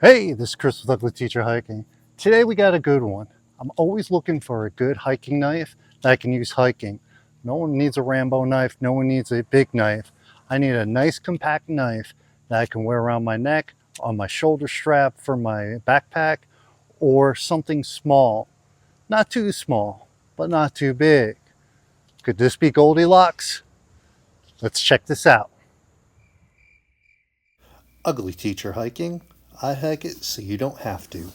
Hey, this is Chris with Ugly.Teacher.Hiking. Today we got a good one. I'm always looking for a good hiking knife that I can use hiking. No one needs a Rambo knife, no one needs a big knife. I need a nice compact knife that I can wear around my neck, on my shoulder strap for my backpack, or something small. Not too small, but not too big. Could this be Goldilocks? Let's check this out. Ugly.Teacher.Hiking. I hike it so you don't have to.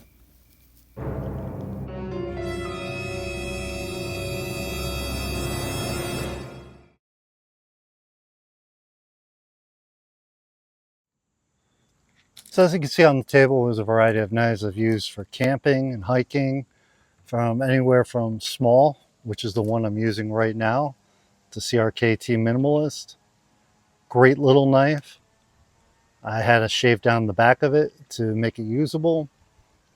So as you can see on the table is a variety of knives I've used for camping and hiking, from anywhere from small, which is the one I'm using right now, to CRKT Minimalist. Great little knife. I had to shave down the back of it to make it usable,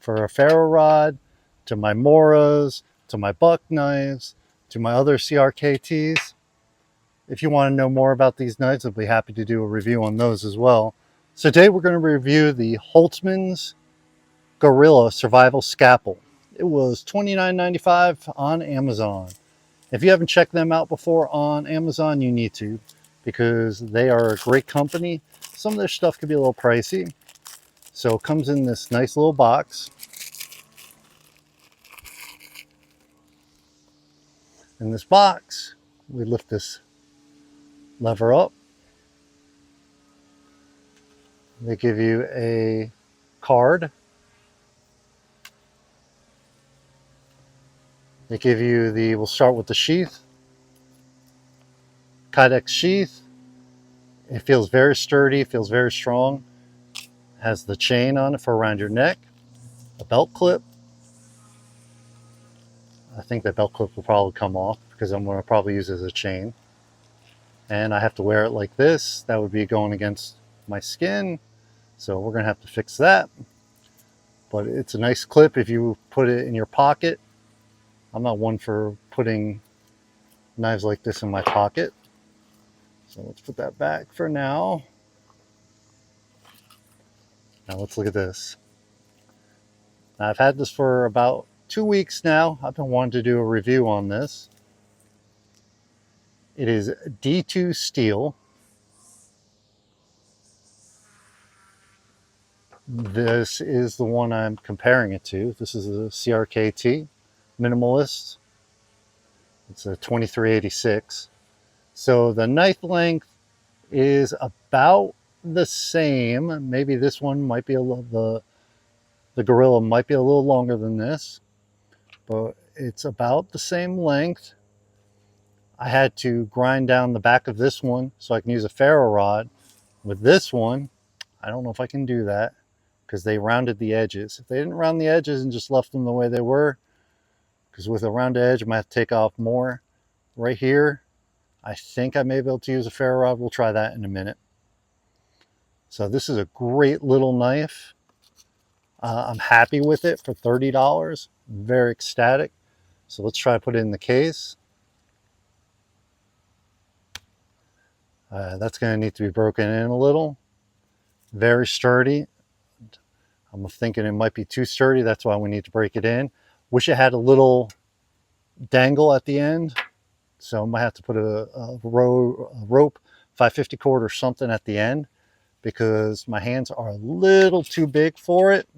for a ferro rod, to my Moras, to my buck knives, to my other CRKTs. If you want to know more about these knives, I'll be happy to do a review on those as well. So today we're going to review the Holtzman's Gorilla Survival Scalpel. It was $29.95 on Amazon. If you haven't checked them out before on Amazon, you need to, because they are a great company. Some of their stuff can be a little pricey. So it comes in this nice little box. In this box, we lift this lever up. They give you a card. They give you we'll start with the sheath. Kydex sheath. It feels very sturdy, feels very strong. Has the chain on it for around your neck. A belt clip. I think that belt clip will probably come off because I'm going to probably use it as a chain. And I have to wear it like this. That would be going against my skin. So we're going to have to fix that. But it's a nice clip if you put it in your pocket. I'm not one for putting knives like this in my pocket. So let's put that back for now. Now let's look at this. Now I've had this for about 2 weeks now. I've been wanting to do a review on this. It is D2 steel. This is the one I'm comparing it to. This is a CRKT Minimalist. It's a 2386. So the knife length is about the same. Maybe this one might be a little, the Gorilla might be a little longer than this, but it's about the same length. I had to grind down the back of this one so I can use a ferro rod. With this one, I don't know if I can do that because they rounded the edges. If they didn't round the edges and just left them the way they were, because with a rounded edge, I might have to take off more. Right here, I think I may be able to use a ferro rod. We'll try that in a minute. So this is a great little knife. I'm happy with it for $30. Very ecstatic. So let's try to put it in the case. That's going to need to be broken in a little. Very sturdy. I'm thinking it might be too sturdy. That's why we need to break it in. Wish it had a little dangle at the end. So I might have to put a rope, 550 cord or something at the end, because my hands are a little too big for it.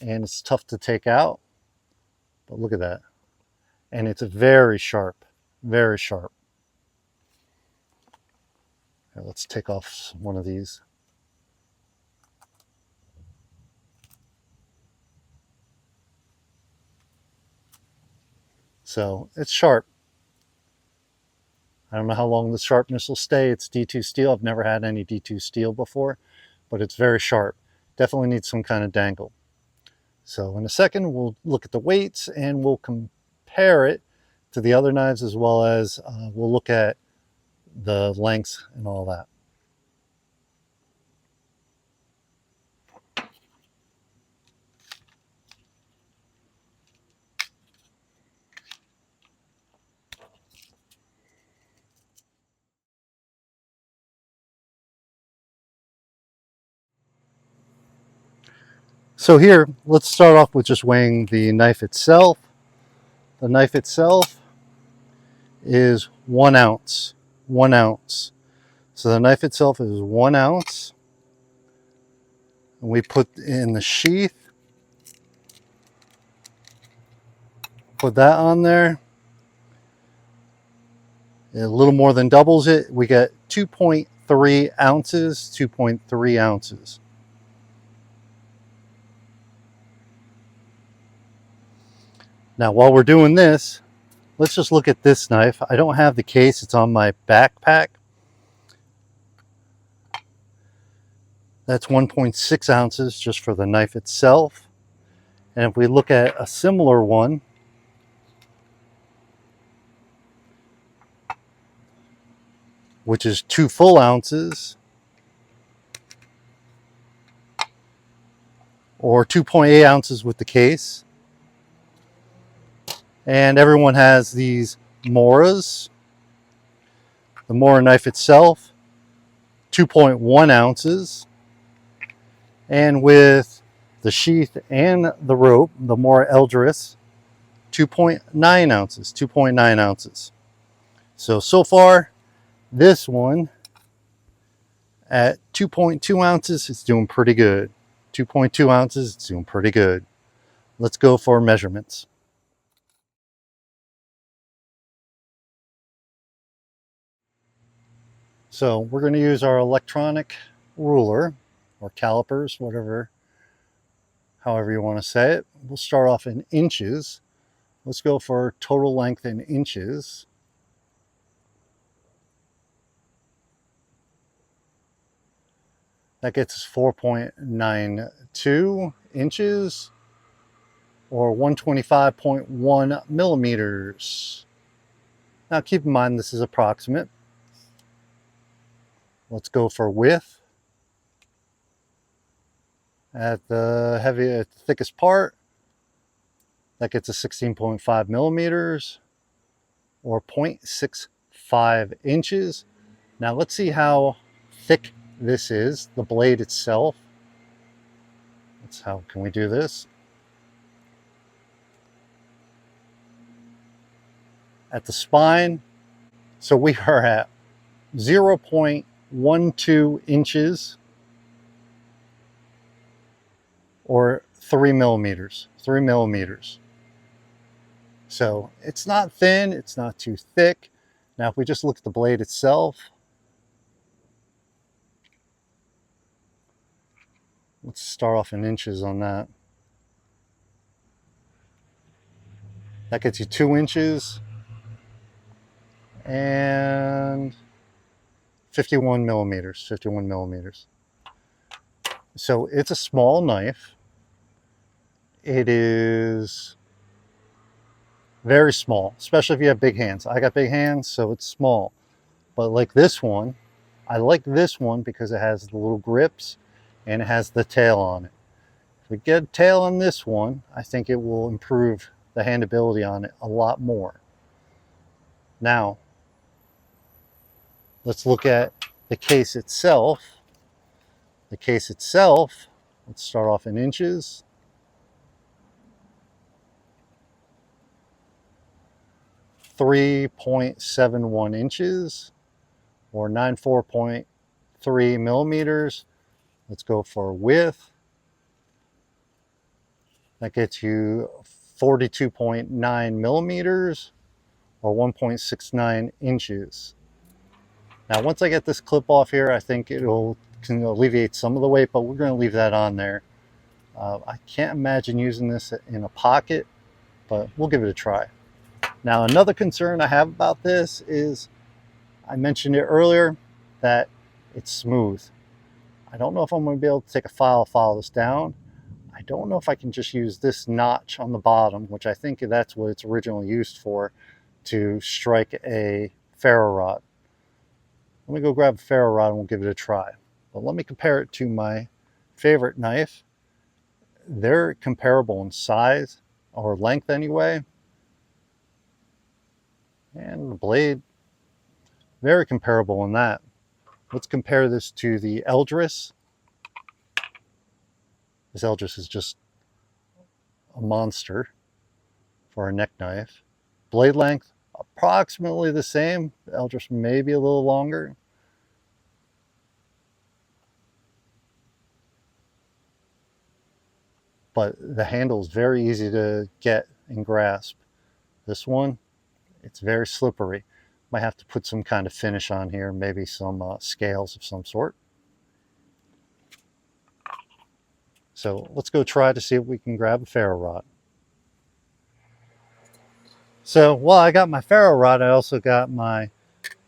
And it's tough to take out. But look at that. And it's very sharp. Very sharp. Now let's take off one of these. So it's sharp. I don't know how long the sharpness will stay. It's D2 steel. I've never had any D2 steel before, but it's very sharp. Definitely needs some kind of dangle. So in a second, we'll look at the weights and we'll compare it to the other knives, as well as we'll look at the lengths and all that. So here, let's start off with just weighing the knife itself. The knife itself is 1 ounce. 1 ounce. So the knife itself is 1 ounce. And we put in the sheath. Put that on there. A little more than doubles it. We get 2.3 ounces. 2.3 ounces. Now, while we're doing this, let's just look at this knife. I don't have the case. It's on my backpack. That's 1.6 ounces just for the knife itself. And if we look at a similar one, which is 2 full ounces, or 2.8 ounces with the case. And everyone has these Moras. The Mora knife itself, 2.1 ounces. And with the sheath and the rope, the Mora Eldris, 2.9 ounces. 2.9 ounces. So far, this one at 2.2 ounces, it's doing pretty good. 2.2 ounces, it's doing pretty good. Let's go for measurements. So we're going to use our electronic ruler or calipers, however you want to say it. We'll start off in inches. Let's go for total length in inches. That gets us 4.92 inches or 125.1 millimeters. Now keep in mind this is approximate. Let's go for width. At the thickest part, that gets us 16.5 millimeters or 0.65 inches. Now let's see how thick this is, the blade itself. How can we do this? At the spine, so we are at 0.12 inches or 3 millimeters. 3 millimeters. So it's not thin, it's not too thick. Now if we just look at the blade itself, let's start off in inches on that. That gets you 2 inches and 51 millimeters. 51 millimeters. So it's a small knife. It is very small, especially if you have big hands. I got big hands, so it's small. But like this one, I like this one because it has the little grips and it has the tail on it. If we get a tail on this one, I think it will improve the handability on it a lot more. Now, let's look at the case itself. The case itself, let's start off in inches. 3.71 inches or 94.3 millimeters. Let's go for width. That gets you 42.9 millimeters or 1.69 inches. Now, once I get this clip off here, I think can alleviate some of the weight, but we're going to leave that on there. I can't imagine using this in a pocket, but we'll give it a try. Now, another concern I have about this is, I mentioned it earlier, that it's smooth. I don't know if I'm going to be able to take a file this down. I don't know if I can just use this notch on the bottom, which I think that's what it's originally used for, to strike a ferro rod. Let me go grab a ferro rod and we'll give it a try. But let me compare it to my favorite knife. They're comparable in size, or length anyway. And the blade, very comparable in that. Let's compare this to the Eldris. This Eldris is just a monster for a neck knife. Blade length, approximately the same. Eldris may be a little longer. But the handle is very easy to get and grasp. This one, it's very slippery. Might have to put some kind of finish on here, maybe some scales of some sort. So let's go try to see if we can grab a ferro rod. So while I got my ferro rod, I also got my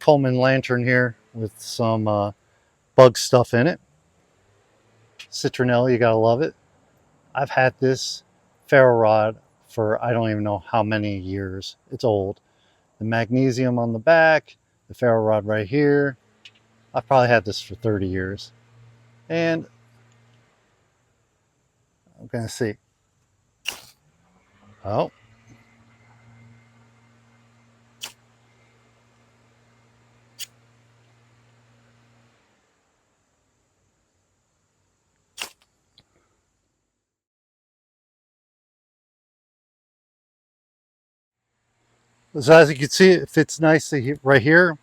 Coleman lantern here with some bug stuff in it. Citronella, you gotta love it. I've had this ferro rod for I don't even know how many years. It's old. The magnesium on the back, the ferro rod right here. I've probably had this for 30 years. And I'm gonna see. Oh. So as you can see, it fits nicely right here.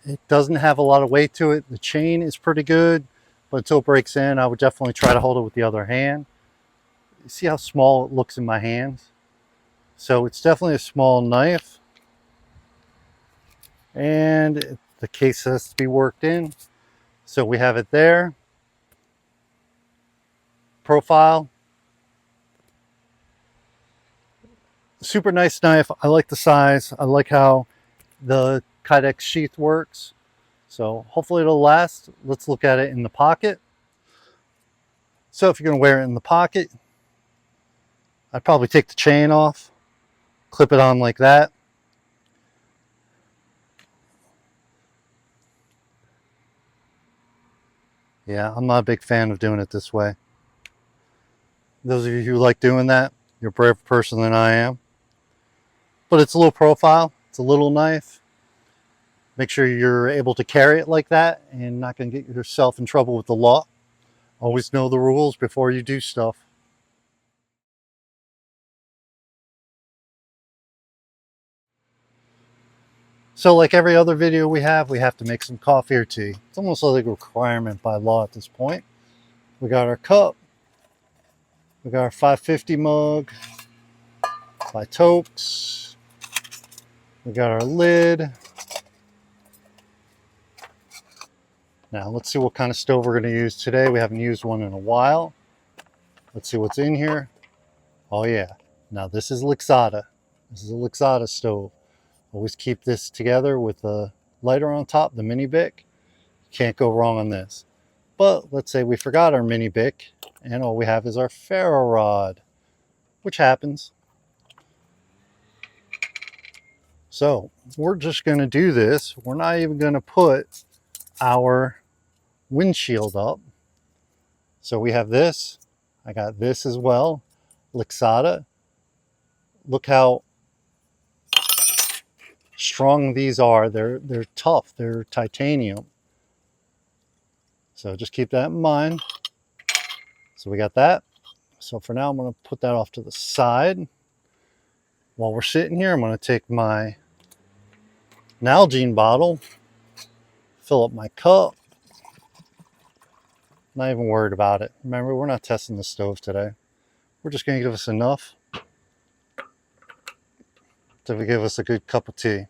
It doesn't have a lot of weight to it. The chain is pretty good, but until it breaks in, I would definitely try to hold it with the other hand. You see how small it looks in my hands? So it's definitely a small knife. And the case has to be worked in. So we have it there. Profile. Super nice knife. I like the size. I like how the Kydex sheath works. So hopefully it'll last. Let's look at it in the pocket. So if you're going to wear it in the pocket, I'd probably take the chain off, clip it on like that. Yeah, I'm not a big fan of doing it this way. Those of you who like doing that, you're a braver person than I am. But it's a low profile. It's a little knife. Make sure you're able to carry it like that and not going to get yourself in trouble with the law. Always know the rules before you do stuff. So like every other video we have to make some coffee or tea. It's almost like a requirement by law at this point. We got our cup. We got our 550 mug by Toaks. We got our lid. Now let's see what kind of stove we're going to use today. We haven't used one in a while. Let's see what's in here. Oh yeah. Now this is Lixada. This is a Lixada stove. Always keep this together with the lighter on top, the mini Bic. Can't go wrong on this. But let's say we forgot our mini Bic and all we have is our ferro rod, which happens. So we're just going to do this. We're not even going to put our windshield up. So we have this. I got this as well. Lixada. Look how strong these are. They're tough. They're titanium. So just keep that in mind. So we got that. So for now, I'm going to put that off to the side. While we're sitting here, I'm going to take my Nalgene bottle, fill up my cup. Not even worried about it. Remember, we're not testing the stove today. We're just going to give us enough to give us a good cup of tea.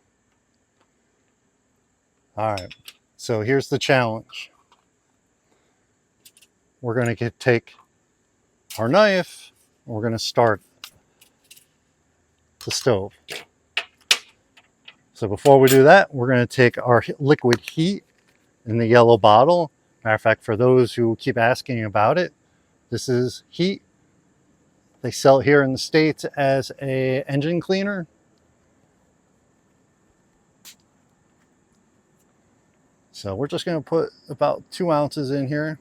All right, so here's the challenge. We're going to take our knife, and we're going to start the stove. So before we do that, we're going to take our liquid heat in the yellow bottle. Matter of fact, for those who keep asking about it, this is heat. They sell it here in the States as an engine cleaner. So we're just going to put about 2 ounces in here.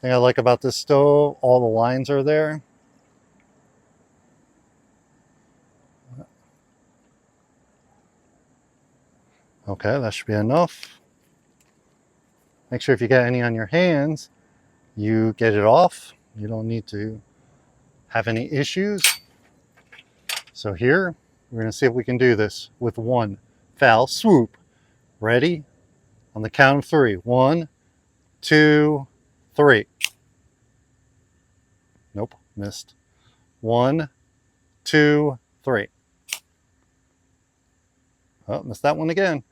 Thing I like about this stove, all the lines are there. Okay, that should be enough. Make sure if you get any on your hands, you get it off. You don't need to have any issues. So here, we're going to see if we can do this with one foul swoop. Ready? On the count of three. 1, 2, 3. Nope, missed. 1, 2, 3. Oh, missed that one again.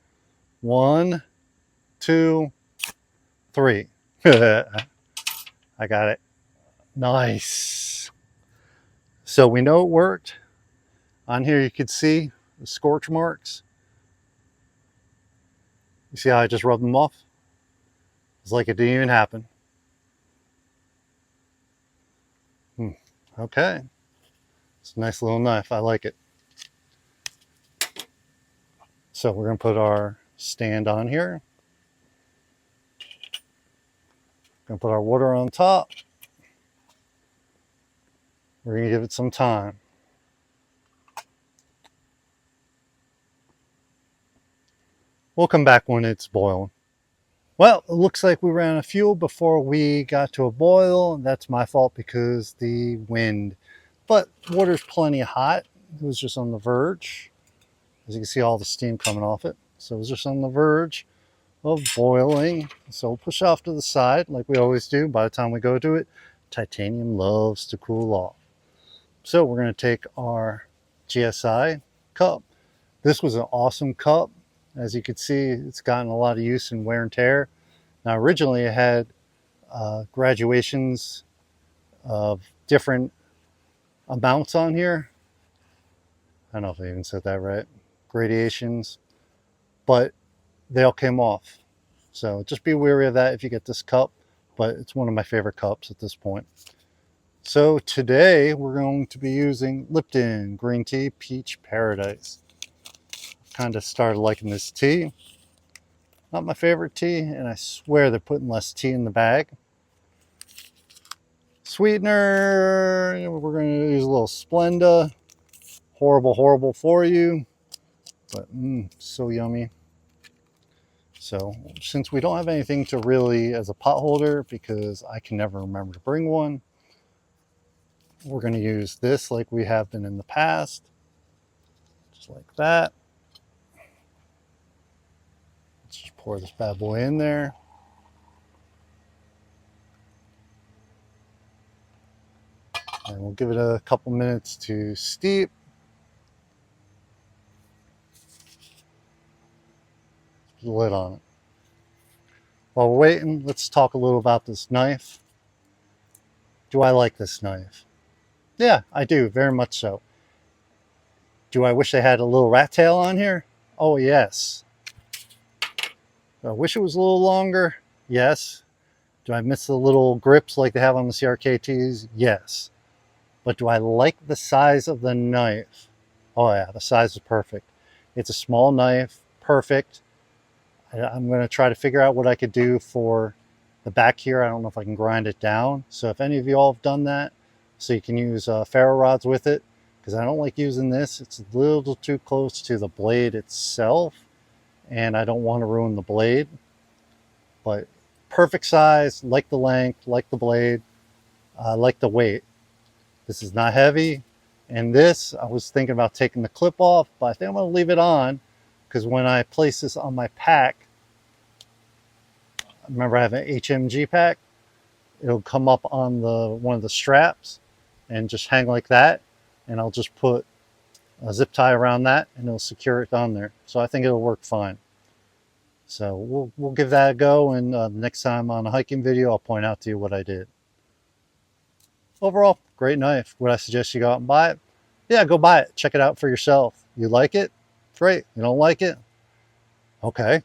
1, 2, 3. I got it. Nice. So we know it worked. On here you can see the scorch marks. You see how I just rubbed them off? It's like it didn't even happen. Okay. It's a nice little knife. I like it. So we're going to put our stand on here. Going to put our water on top. We're going to give it some time. We'll come back when it's boiling. Well, it looks like we ran out of fuel before we got to a boil. That's my fault because the wind. But water's plenty hot. It was just on the verge. As you can see, all the steam coming off it. So it was just on the verge of boiling. So we'll push off to the side like we always do. By the time we go to it, titanium loves to cool off. So we're going to take our GSI cup. This was an awesome cup. As you can see, it's gotten a lot of use and wear and tear. Now originally it had graduations of different amounts on here. I don't know if I even said that right. Gradations. But they all came off. So just be wary of that if you get this cup. But it's one of my favorite cups at this point. So today we're going to be using Lipton Green Tea Peach Paradise. Kind of started liking this tea. Not my favorite tea, and I swear they're putting less tea in the bag. Sweetener, we're going to use a little Splenda. Horrible, horrible for you, but so yummy. So since we don't have anything to really as a pot holder, because I can never remember to bring one, we're going to use this like we have been in the past. Just like that. Let's just pour this bad boy in there. And we'll give it a couple minutes to steep. Put the lid on it. While we're waiting, let's talk a little about this knife. Do I like this knife? Yeah, I do, very much so. Do I wish they had a little rat tail on here? Oh, yes. Do I wish it was a little longer? Yes. Do I miss the little grips like they have on the CRKTs? Yes. But do I like the size of the knife? Oh yeah, the size is perfect. It's a small knife, perfect. I'm going to try to figure out what I could do for the back here. I don't know if I can grind it down. So if any of you all have done that, so you can use ferro rods with it, because I don't like using this. It's a little too close to the blade itself, and I don't want to ruin the blade. But perfect size, like the length, like the blade, like the weight. This is not heavy. And this, I was thinking about taking the clip off, but I think I'm going to leave it on, because when I place this on my pack, remember I have an HMG pack, it'll come up on the one of the straps and just hang like that, and I'll just put a zip tie around that and it'll secure it on there. So I think it'll work fine. So we'll give that a go, and next time on a hiking video I'll point out to you what I did. Overall, great knife. Would I suggest you go out and buy it? Yeah, go buy it. Check it out for yourself. You like it? Great. You don't like it? Okay.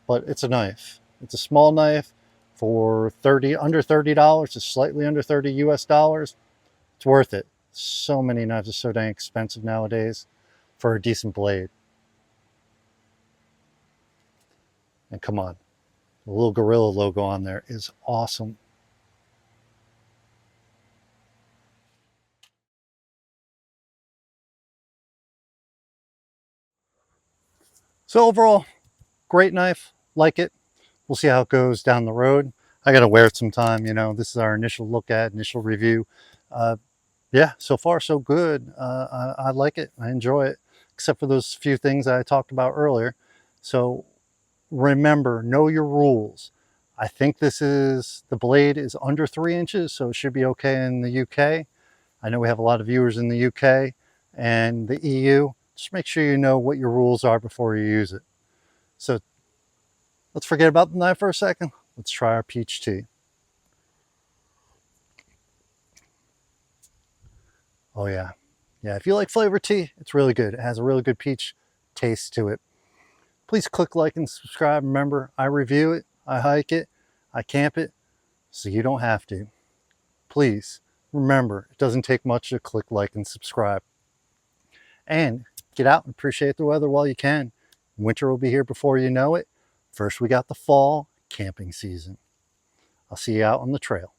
But it's a knife. It's a small knife for under $30, just slightly under 30 US dollars. It's worth it. So many knives are so dang expensive nowadays for a decent blade. And come on, the little gorilla logo on there is awesome. So overall, great knife. Like it. We'll see how it goes down the road. I got to wear it sometime. This is our initial review. Yeah, so far so good. I like it. I enjoy it, except for those few things I talked about earlier. So remember, know your rules. I think the blade is under 3 inches, so it should be okay in the UK. I know we have a lot of viewers in the UK and the EU. Just make sure you know what your rules are before you use it. So let's forget about the knife for a second. Let's try our peach tea. Oh yeah. Yeah, if you like flavored tea, it's really good. It has a really good peach taste to it. Please click like and subscribe. Remember, I review it, I hike it, I camp it, so you don't have to. Please remember, it doesn't take much to click like and subscribe. And get out and appreciate the weather while you can. Winter will be here before you know it. First, we got the fall camping season. I'll see you out on the trail.